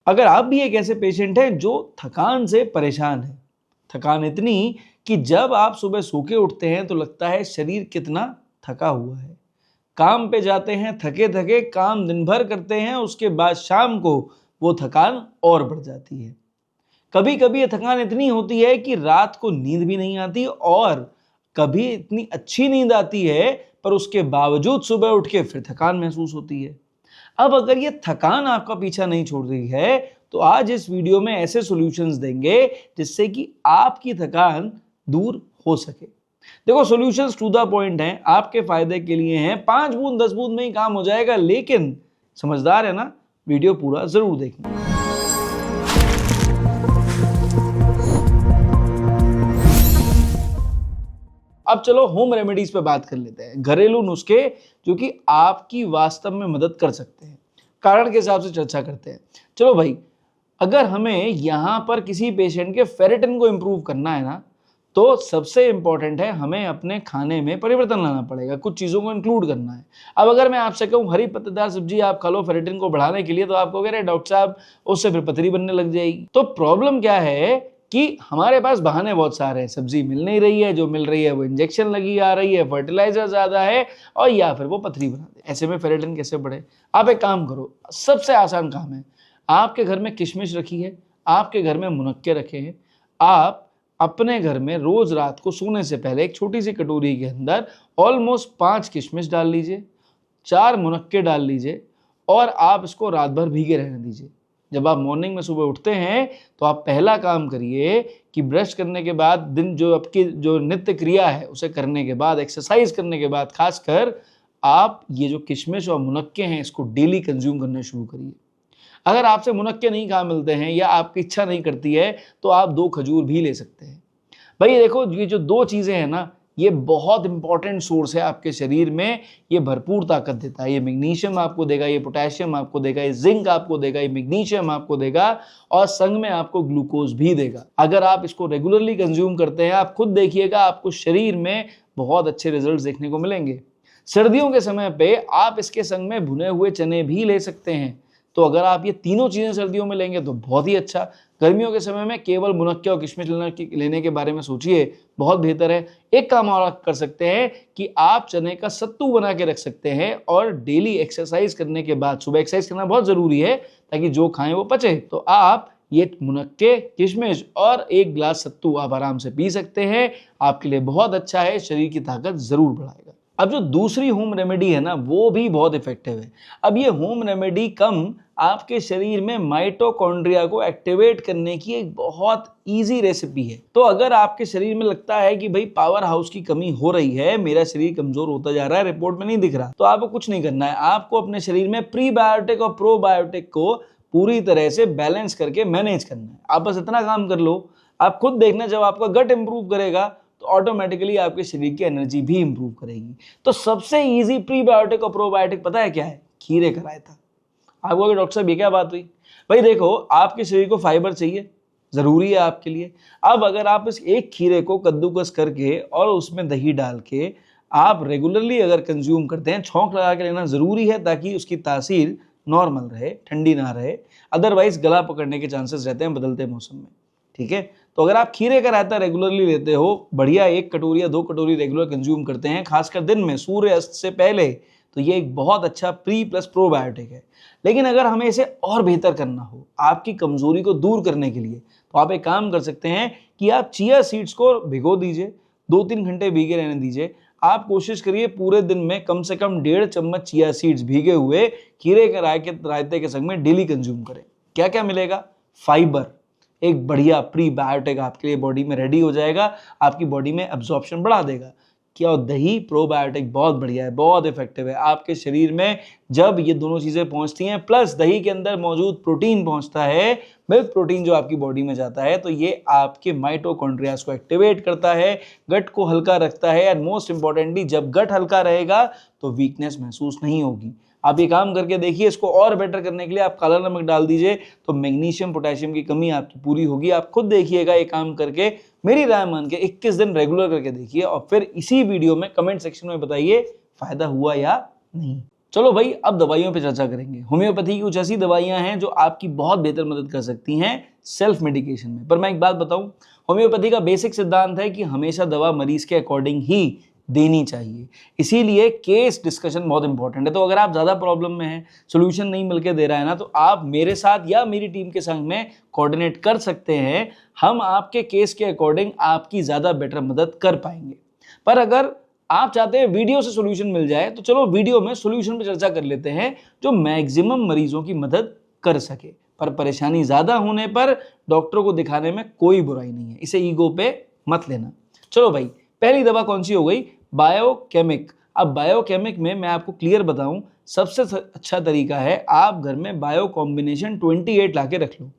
अगर आप भी एक ऐसे पेशेंट हैं जो थकान से परेशान है, थकान इतनी कि जब आप सुबह सो के उठते हैं तो लगता है शरीर कितना थका हुआ है, काम पे जाते हैं थके थके, काम दिन भर करते हैं, उसके बाद शाम को वो थकान और बढ़ जाती है। कभी कभी ये थकान इतनी होती है कि रात को नींद भी नहीं आती, और कभी इतनी अच्छी नींद आती है पर उसके बावजूद सुबह उठ के फिर थकान महसूस होती है। अब अगर ये थकान आपका पीछा नहीं छोड़ रही है तो आज इस वीडियो में ऐसे सॉल्यूशंस देंगे जिससे कि आपकी थकान दूर हो सके। देखो, सॉल्यूशंस टू द पॉइंट हैं, आपके फायदे के लिए हैं, 5 बूंद 10 बूंद में ही काम हो जाएगा, लेकिन समझदार है ना, वीडियो पूरा जरूर देखना। अब चलो होम रेमेडीज पे बात कर लेते हैं, घरेलू नुस्खे जो कि आपकी वास्तव में मदद कर सकते हैं। कारण के हिसाब से चर्चा करते हैं। चलो भाई, अगर हमें यहाँ पर किसी पेशेंट के फेरेटिन को इंप्रूव करना है ना, तो सबसे इंपॉर्टेंट है हमें अपने खाने में परिवर्तन लाना पड़ेगा, कुछ चीज़ों को इंक्लूड करना है। अब अगर मैं आपसे कहूँ हरी पत्तेदार सब्जी आप खा लो फेरेटिन को बढ़ाने के लिए, तो आप कहोगे अरे डॉक्टर साहब उससे फिर पथरी बनने लग जाएगी। तो प्रॉब्लम क्या है कि हमारे पास बहाने बहुत सारे हैं, सब्जी मिल नहीं रही है, जो मिल रही है वो इंजेक्शन लगी आ रही है, फर्टिलाइजर ज़्यादा है, और या फिर वो पथरी बना दे। ऐसे में फेरेटिन कैसे बढ़े? आप एक काम करो, सबसे आसान काम है, आपके घर में किशमिश रखी है, आपके घर में मुनक्के रखे हैं, आप अपने घर में रोज रात को सोने से पहले एक छोटी सी कटोरी के अंदर ऑलमोस्ट 5 किशमिश डाल लीजिए, 4 मुनक्के डाल लीजिए, और आप इसको रात भर भीगे रहने दीजिए। जब आप मॉर्निंग में सुबह उठते हैं तो आप पहला काम करिए कि ब्रश करने के बाद, दिन जो आपकी जो नित्य क्रिया है उसे करने के बाद, एक्सरसाइज करने के बाद खासकर, आप ये जो किशमिश और मुनक्के हैं इसको डेली कंज्यूम करना शुरू करिए। अगर आपसे मुनक्के नहीं कहाँ मिलते हैं या आपकी इच्छा नहीं करती है तो आप 2 खजूर भी ले सकते हैं। भाई देखो, ये जो 2 चीज़ें हैं ना, ये बहुत इंपॉर्टेंट सोर्स है आपके शरीर में, ये भरपूर ताकत देता है। ये मैग्नीशियम आपको देगा, ये पोटेशियम आपको देगा, ये जिंक आपको देगा, ये मैग्नीशियम आपको देगा, और संग में आपको ग्लूकोज भी देगा। अगर आप इसको रेगुलरली कंज्यूम करते हैं, आप खुद देखिएगा आपको शरीर में बहुत अच्छे रिजल्ट देखने को मिलेंगे। सर्दियों के समय पे आप इसके संग में भुने हुए चने भी ले सकते हैं। तो अगर आप ये तीनों चीज़ें सर्दियों में लेंगे तो बहुत ही अच्छा। गर्मियों के समय में केवल मुनक्के और किशमिश लेने के बारे में सोचिए, बहुत बेहतर है। एक काम और कर सकते हैं कि आप चने का सत्तू बना के रख सकते हैं, और डेली एक्सरसाइज करने के बाद, सुबह एक्सरसाइज करना बहुत ज़रूरी है ताकि जो खाएं वो पचे, तो आप ये मुनक्के, किशमिश और 1 गिलास सत्तू आप आराम से पी सकते हैं। आपके लिए बहुत अच्छा है, शरीर की ताकत ज़रूर बढ़ाएगा। अब जो दूसरी होम रेमेडी है ना, वो भी बहुत इफेक्टिव है। अब ये होम रेमेडी कम आपके शरीर में माइटोकॉन्ड्रिया को एक्टिवेट करने की एक बहुत इजी रेसिपी है। तो अगर आपके शरीर में लगता है कि भाई पावर हाउस की कमी हो रही है, मेरा शरीर कमजोर होता जा रहा है, रिपोर्ट में नहीं दिख रहा, तो आपको कुछ नहीं करना है। आपको अपने शरीर में प्रीबायोटिक और प्रोबायोटिक को पूरी तरह से बैलेंस करके मैनेज करना है। आप बस इतना काम कर लो, आप खुद देखना, जब आपका गट इंप्रूव करेगा तो ऑटोमेटिकली आपके शरीर की एनर्जी भी इंप्रूव करेगी। तो सबसे इजी प्रीबायोटिक और प्रोबायोटिक पता है क्या है? खीरे का रायता। आप कहोगे डॉक्टर साहब ये क्या बात हुई? भाई देखो, आपके शरीर को फाइबर चाहिए, जरूरी है आपके लिए। अब अगर आप इस एक खीरे को कद्दूकस करके और उसमें दही डाल के आप रेगुलरली अगर कंज्यूम करते हैं, छौंक लगा के लेना जरूरी है ताकि उसकी तासीर नॉर्मल रहे, ठंडी ना रहे, अदरवाइज गला पकड़ने के चांसेस रहते हैं बदलते मौसम में। ठीक है, तो अगर आप खीरे का रायता रेगुलरली लेते हो, बढ़िया 1 कटोरी या 2 कटोरी रेगुलर कंज्यूम करते हैं, खासकर दिन में सूर्य अस्त से पहले, तो ये एक बहुत अच्छा प्री प्लस प्रोबायोटिक है। लेकिन अगर हमें इसे और बेहतर करना हो, आपकी कमजोरी को दूर करने के लिए, तो आप एक काम कर सकते हैं कि आप चिया सीड्स को भिगो दीजिए, 2-3 घंटे भीगे रहने दीजिए। आप कोशिश करिए पूरे दिन में कम से कम 1.5 चम्मच चिया सीड्स भीगे हुए खीरे के रायते के संग में डेली कंज्यूम करें। क्या क्या मिलेगा? फाइबर, एक बढ़िया प्रीबायोटिक आपके लिए बॉडी में रेडी हो जाएगा, आपकी बॉडी में एब्जॉर्प्शन बढ़ा देगा। क्या? और दही प्रोबायोटिक बहुत बढ़िया है, बहुत इफेक्टिव है। आपके शरीर में जब ये दोनों चीजें पहुंचती हैं, प्लस दही के अंदर मौजूद प्रोटीन पहुंचता है, मिल्क प्रोटीन जो आपकी बॉडी में जाता है, तो ये आपके माइटोकॉन्ड्रियाज को एक्टिवेट करता है, गट को हल्का रखता है, एंड मोस्ट इंपॉर्टेंटली जब गट हल्का रहेगा तो वीकनेस महसूस नहीं होगी। आप ये काम करके देखिए। इसको और बेटर करने के लिए आप काला नमक डाल दीजिए, तो मैग्नीशियम पोटेशियम की कमी आपकी पूरी होगी। आप खुद देखिएगा ये काम करके, मेरी राय मान के 21 दिन रेगुलर करके देखिए, और फिर इसी वीडियो में कमेंट सेक्शन में बताइए फायदा हुआ या नहीं। चलो भाई, अब दवाइयों पे चर्चा करेंगे। होम्योपैथी की कुछ ऐसी दवाइयां हैं जो आपकी बहुत बेहतर मदद कर सकती हैं सेल्फ मेडिकेशन में। पर मैं एक बात बताऊं, होम्योपैथी का बेसिक सिद्धांत है कि हमेशा दवा मरीज के अकॉर्डिंग ही देनी चाहिए। इसीलिए केस डिस्कशन बहुत इंपॉर्टेंट है। तो अगर आप ज़्यादा प्रॉब्लम में हैं, सोल्यूशन नहीं मिलकर दे रहा है ना, तो आप मेरे साथ या मेरी टीम के संग में कोऑर्डिनेट कर सकते हैं। हम आपके केस के अकॉर्डिंग आपकी ज़्यादा बेटर मदद कर पाएंगे। पर अगर आप चाहते हैं वीडियो से सोल्यूशन मिल जाए, तो चलो वीडियो में सोल्यूशन पे चर्चा कर लेते हैं जो मैक्सिमम मरीजों की मदद कर सके। पर परेशानी ज़्यादा होने पर डॉक्टर को दिखाने में कोई बुराई नहीं है, इसे ईगो पे मत लेना। चलो भाई, पहली दवा कौन सी हो गई? बायोकेमिक। अब बायोकेमिक में मैं आपको क्लियर बताऊं, सबसे अच्छा तरीका है आप घर में बायो कॉम्बिनेशन 28 लाके रख लो।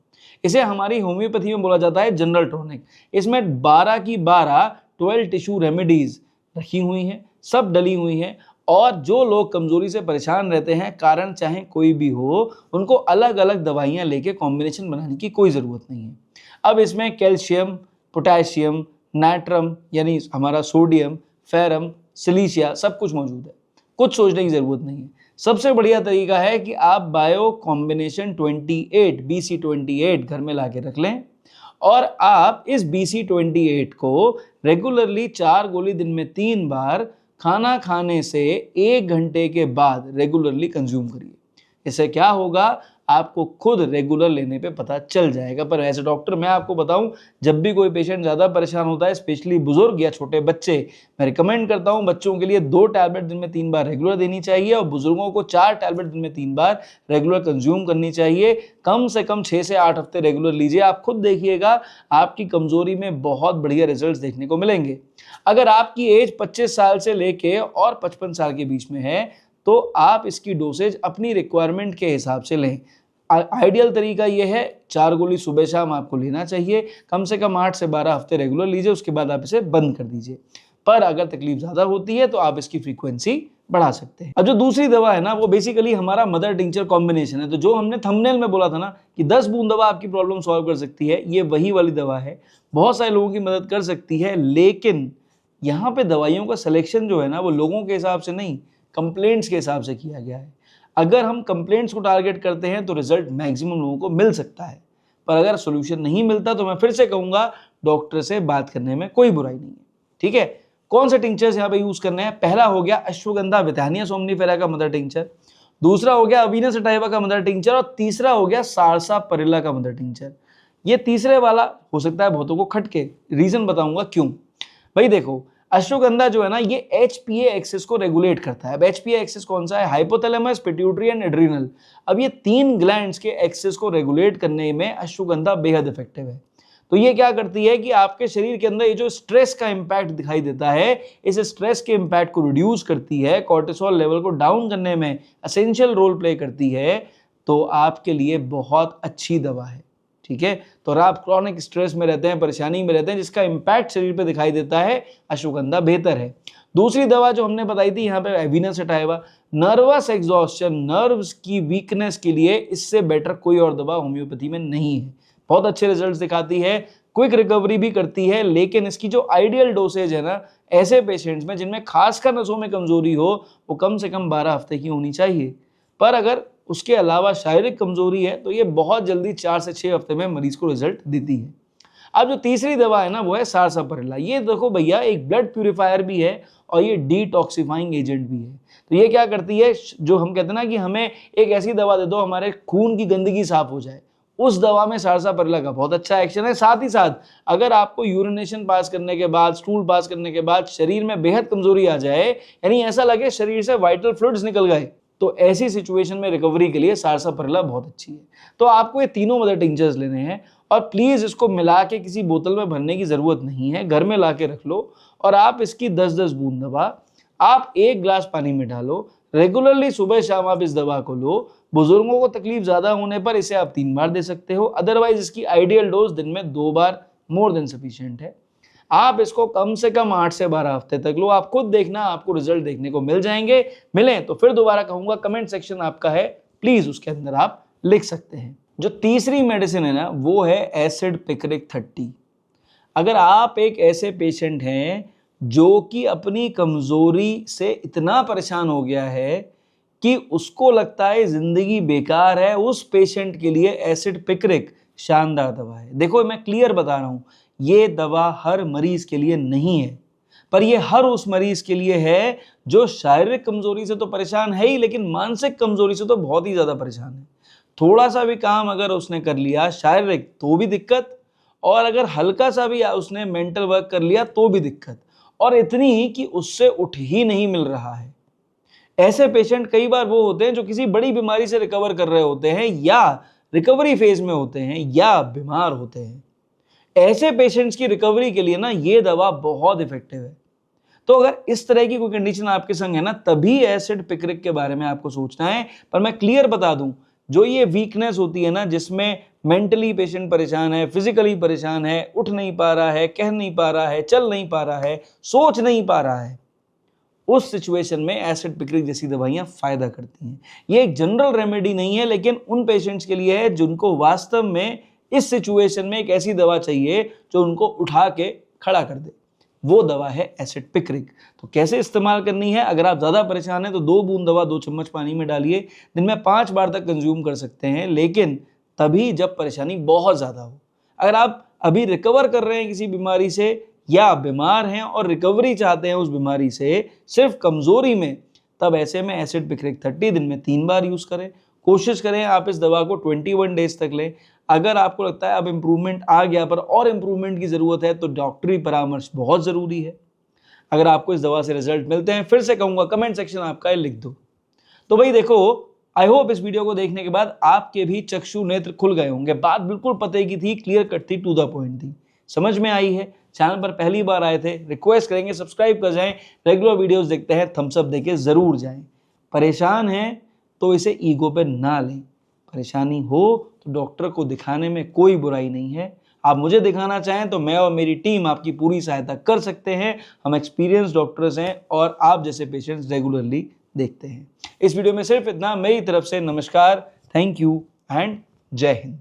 इसे हमारी होम्योपैथी में बोला जाता है जनरल टॉनिक। इसमें 12 की 12 12 टिश्यू रेमेडीज रखी हुई हैं, सब डली हुई हैं। और जो लोग कमजोरी से परेशान रहते हैं, कारण चाहे कोई भी हो, उनको अलग अलग दवाइयां लेके कॉम्बिनेशन बनाने की कोई ज़रूरत नहीं है। अब इसमें कैल्शियम, पोटेशियम, नाइट्रम यानी हमारा सोडियम, फेरम, सिलीशिया सब कुछ मौजूद है। कुछ सोचने की ज़रूरत नहीं है। सबसे बढ़िया तरीका है कि आप बायो कॉम्बिनेशन 28 BC28 घर में ला के रख लें और आप इस BC28 को रेगुलरली 4 गोली दिन में 3 बार खाना खाने से 1 घंटे के बाद रेगुलरली कंज्यूम करिए। इससे क्या होगा, आपको खुद रेगुलर लेने पे पता चल जाएगा। पर ऐसे डॉक्टर मैं आपको बताऊं, जब भी कोई पेशेंट ज़्यादा परेशान होता है, स्पेशली बुजुर्ग या छोटे बच्चे, मैं रिकमेंड करता हूं बच्चों के लिए 2 टैबलेट दिन में 3 बार रेगुलर देनी चाहिए और बुजुर्गों को 4 टैबलेट दिन में 3 बार रेगुलर कंज्यूम करनी चाहिए। कम से कम 6 से 8 हफ्ते रेगुलर लीजिए। आप खुद देखिएगा आपकी कमजोरी में बहुत बढ़िया रिजल्ट देखने को मिलेंगे। अगर आपकी एज 25 साल से लेके और 55 साल के बीच में है, तो आप इसकी डोसेज अपनी रिक्वायरमेंट के हिसाब से लें। आइडियल तरीका यह है 4 गोली सुबह शाम आपको लेना चाहिए। कम से कम 8 से 12 हफ्ते रेगुलर लीजिए, उसके बाद आप इसे बंद कर दीजिए। पर अगर तकलीफ ज़्यादा होती है तो आप इसकी फ्रीक्वेंसी बढ़ा सकते हैं। अब जो दूसरी दवा है ना, वो बेसिकली हमारा मदर टिंचर कॉम्बिनेशन है। तो जो हमने थंबनेल में बोला था ना कि 10 बूंद दवा आपकी प्रॉब्लम सॉल्व कर सकती है, ये वही वाली दवा है। बहुत सारे लोगों की मदद कर सकती है, लेकिन यहाँ पे दवाइयों का सिलेक्शन जो है ना, वो लोगों के हिसाब से नहीं, कंप्लेंट्स के हिसाब से किया गया है। अगर हम कंप्लेंट्स को टारगेट करते हैं तो रिजल्ट मैक्सिमम लोगों को मिल सकता है। पर अगर सोल्यूशन नहीं मिलता तो मैं फिर से कहूंगा डॉक्टर से बात करने में कोई बुराई नहीं है। ठीक है, कौन से टिंचर्स यहाँ पे यूज करने हैं? पहला हो गया अश्वगंधा विथानिया सोमनीफेरा का मदर टिंचर, दूसरा हो गया अविना सटाइवा का मदर टिंचर और तीसरा हो गया सारसापेरिला का मदर टिंचर। ये तीसरे वाला हो सकता है बहुतों को खटके, रीजन बताऊंगा क्यों। भाई देखो, अश्वगंधा जो है ना, ये HPA एक्सिस को रेगुलेट करता है। अब HPA एक्सिस कौन सा है? Hypothalamus, pituitary and adrenal. अब ये 3 ग्लैंड्स के एक्सिस को रेगुलेट करने में अश्वगंधा बेहद इफेक्टिव है। तो ये क्या करती है कि आपके शरीर के अंदर ये जो स्ट्रेस का इंपैक्ट दिखाई देता है, इस स्ट्रेस के इंपैक्ट को रिड्यूस करती है, कोर्टिसोल लेवल को डाउन करने में एसेंशियल रोल प्ले करती है। तो आपके लिए बहुत अच्छी दवा है। ठीक है, तो अगर आप क्रॉनिक स्ट्रेस में रहते हैं, परेशानी में रहते हैं, जिसका इंपैक्ट शरीर पे दिखाई देता है, अश्वगंधा बेहतर है। दूसरी दवा जो हमने बताई थी यहाँ पे अविना सटाइवा, नर्वस एग्जॉस्शन, नर्व्स की वीकनेस के लिए इससे बेटर कोई और दवा होम्योपैथी में नहीं है। बहुत अच्छे रिजल्ट्स दिखाती है, क्विक रिकवरी भी करती है, लेकिन इसकी जो आइडियल डोसेज है ना, ऐसे पेशेंट्स में जिनमें खासकर नसों में कमजोरी हो, वो कम से कम 12 हफ्ते की होनी चाहिए। पर अगर उसके अलावा शारीरिक कमजोरी है तो ये बहुत जल्दी 4 से 6 हफ्ते में मरीज को रिजल्ट देती है। अब जो तीसरी दवा है ना, वो है सारसापेरिला। ये देखो भैया, एक ब्लड प्यूरिफायर भी है और ये डिटॉक्सिफाइंग एजेंट भी है। तो ये क्या करती है, जो हम कहते हैं ना कि हमें एक ऐसी दवा दे दो हमारे खून की गंदगी साफ हो जाए, उस दवा में सारसापेरिला का बहुत अच्छा एक्शन है। साथ ही साथ अगर आपको यूरिनेशन पास करने के बाद, स्टूल पास करने के बाद शरीर में बेहद कमजोरी आ जाए, यानी ऐसा लगे शरीर से वाइटल फ्लूइड्स निकल गए, तो ऐसी सिचुएशन में रिकवरी के लिए सारसापेरिला बहुत अच्छी है। तो आपको ये तीनों मदर टिंचर्स लेने हैं और प्लीज़ इसको मिला के किसी बोतल में भरने की ज़रूरत नहीं है, घर में ला के रख लो और आप इसकी 10-10 बूंद दवा आप 1 ग्लास पानी में डालो। रेगुलरली सुबह शाम आप इस दवा को लो। बुजुर्गों को तकलीफ ज़्यादा होने पर इसे आप 3 बार दे सकते हो, अदरवाइज इसकी आइडियल डोज दिन में 2 बार मोर देन सफिशिएंट है। आप इसको कम से कम 8 से 12 हफ्ते तक लो। आप खुद देखना, आपको रिजल्ट देखने को मिल जाएंगे। मिलें तो फिर दोबारा कहूंगा, कमेंट सेक्शन आपका है, प्लीज उसके अंदर आप लिख सकते हैं। जो तीसरी मेडिसिन है ना, वो है एसिड पिक्रिक 30। अगर आप एक ऐसे पेशेंट हैं जो कि अपनी कमजोरी से इतना परेशान हो गया है कि उसको लगता है जिंदगी बेकार है, उस पेशेंट के लिए एसिड पिक्रिक शानदार दवा है। देखो मैं क्लियर बता रहा हूं, ये दवा हर मरीज के लिए नहीं है, पर ये हर उस मरीज के लिए है जो शारीरिक कमजोरी से तो परेशान है ही, लेकिन मानसिक कमजोरी से तो बहुत ही ज्यादा परेशान है। थोड़ा सा भी काम अगर उसने कर लिया शारीरिक तो भी दिक्कत, और अगर हल्का सा भी उसने मेंटल वर्क कर लिया तो भी दिक्कत, और इतनी कि उससे उठ ही नहीं मिल रहा है। ऐसे पेशेंट कई बार वो होते हैं जो किसी बड़ी बीमारी से रिकवर कर रहे होते हैं, या रिकवरी फेज में होते हैं, या बीमार होते हैं। ऐसे पेशेंट्स की रिकवरी के लिए ना ये दवा बहुत इफेक्टिव है। तो अगर इस तरह की कोई कंडीशन आपके संग है ना, तभी एसिड पिक्रिक के बारे में आपको सोचना है। पर मैं क्लियर बता दूं, जो ये वीकनेस होती है ना, जिसमें मेंटली पेशेंट परेशान है, फिजिकली परेशान है, उठ नहीं पा रहा है, कह नहीं पा रहा है, चल नहीं पा रहा है, सोच नहीं पा रहा है, उस सिचुएशन में एसिड पिक्रिक जैसी दवाइयां फायदा करती हैं। ये एक जनरल रेमेडी नहीं है, लेकिन उन पेशेंट्स के लिए है जिनको वास्तव में इस सिचुएशन में एक ऐसी दवा चाहिए जो उनको उठा के खड़ा कर दे। वो दवा है एसिड पिक्रिक। तो कैसे इस्तेमाल करनी है? अगर आप ज़्यादा परेशान हैं तो 2 बूंद दवा 2 चम्मच पानी में डालिए, दिन में 5 बार तक कंज्यूम कर सकते हैं, लेकिन तभी जब परेशानी बहुत ज़्यादा हो। अगर आप अभी रिकवर कर रहे हैं किसी बीमारी से, या बीमार हैं और रिकवरी चाहते हैं उस बीमारी से सिर्फ कमज़ोरी में, तब ऐसे में एसिड पिक्रिक 30 दिन में 3 बार यूज़ करें। कोशिश करें आप इस दवा को 21 डेज तक लें। अगर आपको लगता है अब इम्प्रूवमेंट आ गया पर और इम्प्रूवमेंट की ज़रूरत है, तो डॉक्टरी परामर्श बहुत ज़रूरी है। अगर आपको इस दवा से रिजल्ट मिलते हैं, फिर से कहूँगा कमेंट सेक्शन आपका लिख दो। तो भाई देखो, आई होप इस वीडियो को देखने के बाद आपके भी चक्षु नेत्र खुल गए होंगे। बात बिल्कुल पते की थी, क्लियर कट थी, टू द पॉइंट थी, समझ में आई है। चैनल पर पहली बार आए थे, रिक्वेस्ट करेंगे सब्सक्राइब कर जाएं, रेगुलर वीडियोस देखते हैं थम्स अप देके ज़रूर जाएं। परेशान हैं तो इसे ईगो पे ना लें, परेशानी हो तो डॉक्टर को दिखाने में कोई बुराई नहीं है। आप मुझे दिखाना चाहें तो मैं और मेरी टीम आपकी पूरी सहायता कर सकते हैं। हम एक्सपीरियंस डॉक्टर्स हैं और आप जैसे पेशेंट्स रेगुलरली देखते हैं। इस वीडियो में सिर्फ इतना, मेरी तरफ से नमस्कार, थैंक यू एंड जय हिंद।